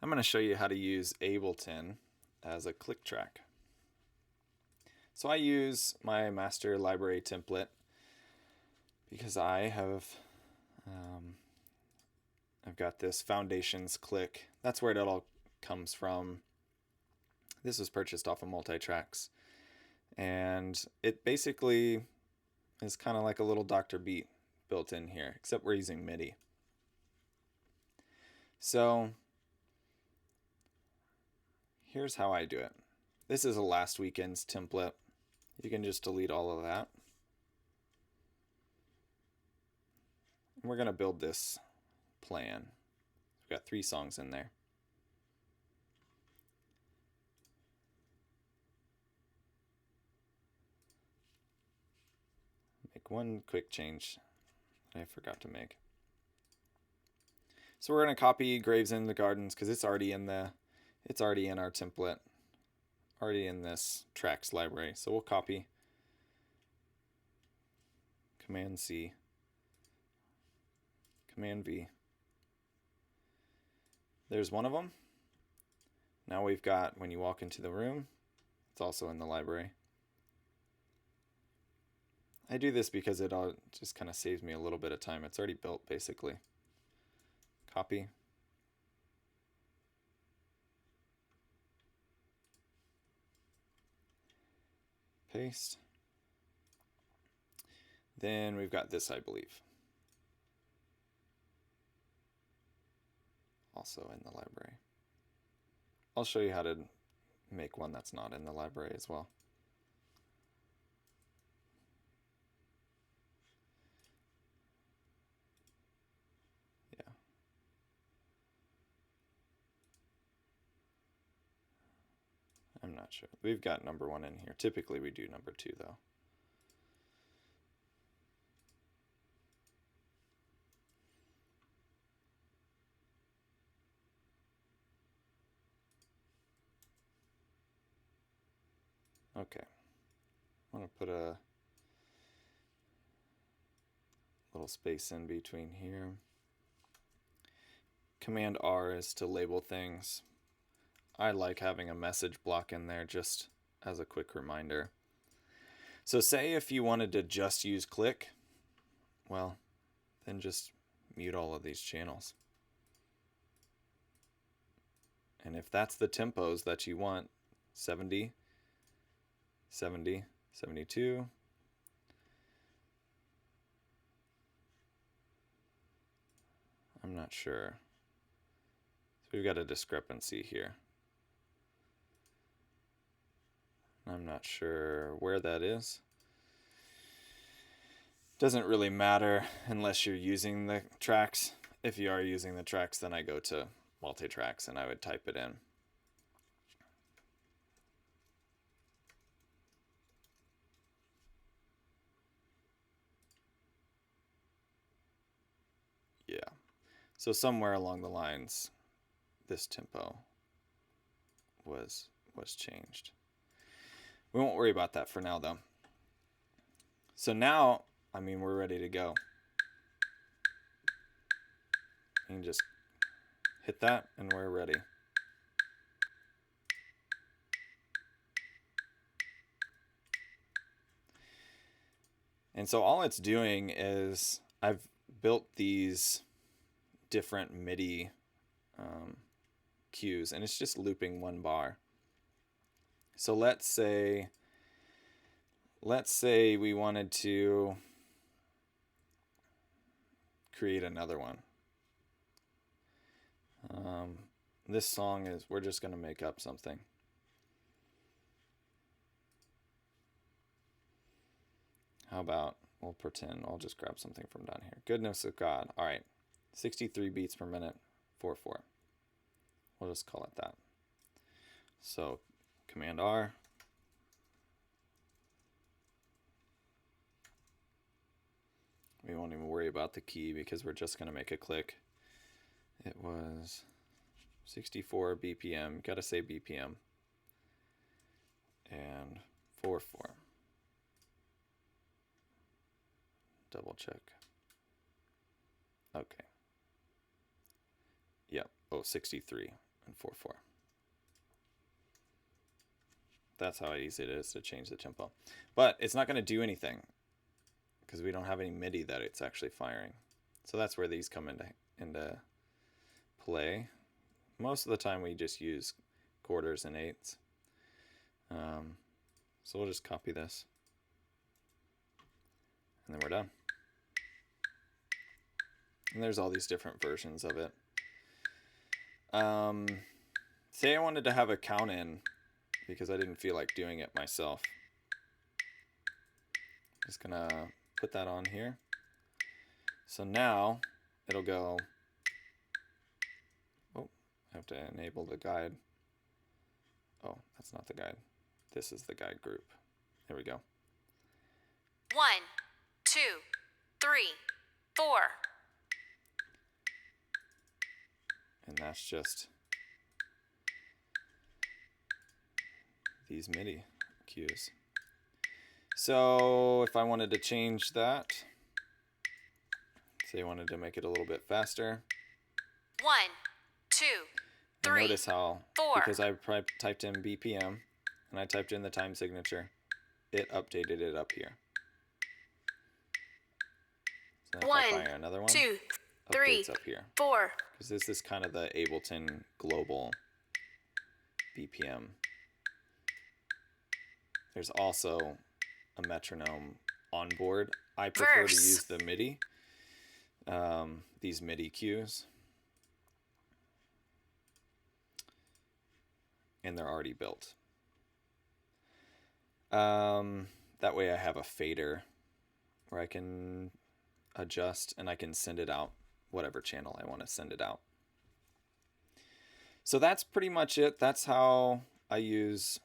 I'm going to show you how to use Ableton as a click track. So I use my master library template because I've got this foundations click. That's where it all comes from. This was purchased off of Multitracks, and it basically is kind of like a little Dr. Beat built in here, except we're using MIDI. So here's how I do it. This is a last weekend's template. You can just delete all of that. We're going to build this plan. We've got 3 songs in there. Make one quick change that I forgot to make. So we're going to copy Graves in the Gardens because it's already in our template, already in this tracks library. So we'll copy, Command C, Command V. There's one of them. Now we've got When You Walk Into the Room. It's also in the library. I do this because it all just kind of saves me a little bit of time. It's already built basically. Copy. Paste. Then we've got this, I believe, also in the library. I'll show you how to make one that's not in the library as well. Yeah. I'm not sure. We've got number 1 in here. Typically we do number 2 though. Okay, I'm going to put a little space in between here. Command R is to label things. I like having a message block in there just as a quick reminder. So say if you wanted to just use click, well, then just mute all of these channels. And if that's the tempos that you want, 70, 70, 72. I'm not sure. So we've got a discrepancy here. I'm not sure where that is. Doesn't really matter unless you're using the tracks. If you are using the tracks, then I go to Multitracks and I would type it in. Yeah. So somewhere along the lines, this tempo was changed. We won't worry about that for now though. So now, I mean, we're ready to go. You can just hit that and we're ready. And so all it's doing is I've built these different MIDI cues, and it's just looping 1 bar. So let's say we wanted to create another one. This song is, we're just going to make up something. How about, we'll pretend, I'll just grab something from down here. Goodness of God. All right, 63 beats per minute, 4/4. We'll just call it that. So Command R. We won't even worry about the key because we're just going to make a click. It was 64 BPM. Got to say BPM. And 4/4. Double check. Okay. Yep. Oh, 63. and 4/4. That's how easy it is to change the tempo. But it's not going to do anything because we don't have any MIDI that it's actually firing. So that's where these come into play. Most of the time we just use quarters and eighths. So we'll just copy this. And then we're done. And there's all these different versions of it. Say I wanted to have a count in because I didn't feel like doing it myself. Just gonna put that on here. So now it'll go, oh, I have to enable the guide. Oh, that's not the guide. This is the guide group. There we go. 1, 2, 3, 4. And that's just these MIDI cues. So if I wanted to change that, say I wanted to make it a little bit faster. 1, 2, 3, and notice how, 4. because I typed in BPM and I typed in the time signature, it updated it up here. So if I fire another one, 2, 3, updates up here. 4. Because this is kind of the Ableton global BPM. There's also a metronome on board. I prefer to use the MIDI, these MIDI cues. And they're already built. That way I have a fader where I can adjust and I can send it out, whatever channel I want to send it out. So that's pretty much it. That's how I use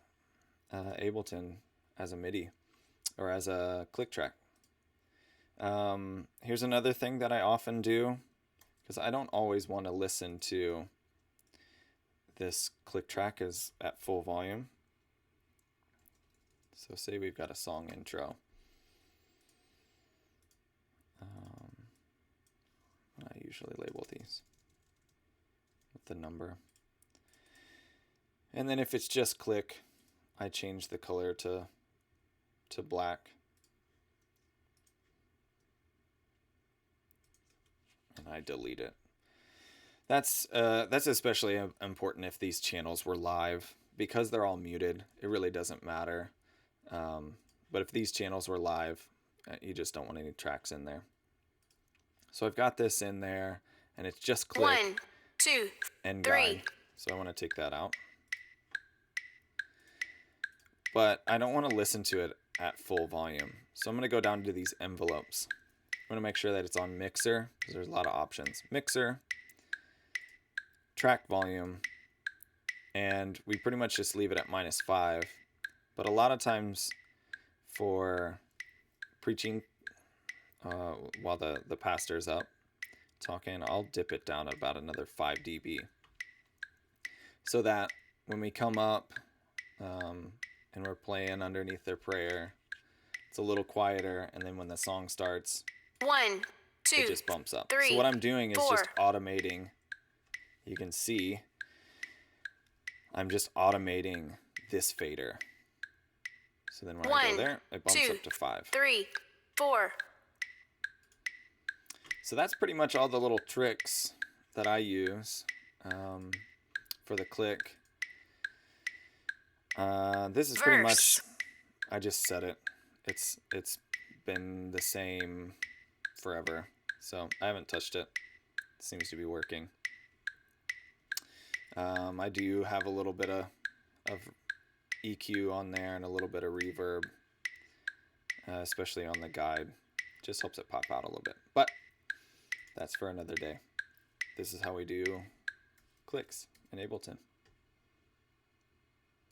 Ableton as a MIDI or as a click track. Here's another thing that I often do, because I don't always want to listen to this click track is at full volume. So say we've got a song intro. I usually label these with the number. And then if it's just click, I change the color to black. And I delete it. That's especially important if these channels were live. Because they're all muted, it really doesn't matter. But if these channels were live, you just don't want any tracks in there. So I've got this in there, and it's just click 1, 2, and 3. guide. So I want to take that out. But I don't want to listen to it at full volume. So I'm going to go down to these envelopes. I'm going to make sure that it's on mixer, because there's a lot of options. Mixer, track volume, and we pretty much just leave it at -5. But a lot of times for preaching, while the pastor's up talking, I'll dip it down about another 5 dB. So that when we come up and we're playing underneath their prayer, it's a little quieter, and then when the song starts, 1, 2, it just bumps up. 3, so what I'm doing is 4. just automating. You can see I'm just automating this fader. So then when I go there, it bumps 2, up to 5. 3, 4. So that's pretty much all the little tricks that I use for the click. This is pretty much, I just set it. It's been the same forever, so I haven't touched it. It seems to be working. I do have a little bit of EQ on there and a little bit of reverb, especially on the guide. Just helps it pop out a little bit. But that's for another day. This is how we do clicks in Ableton.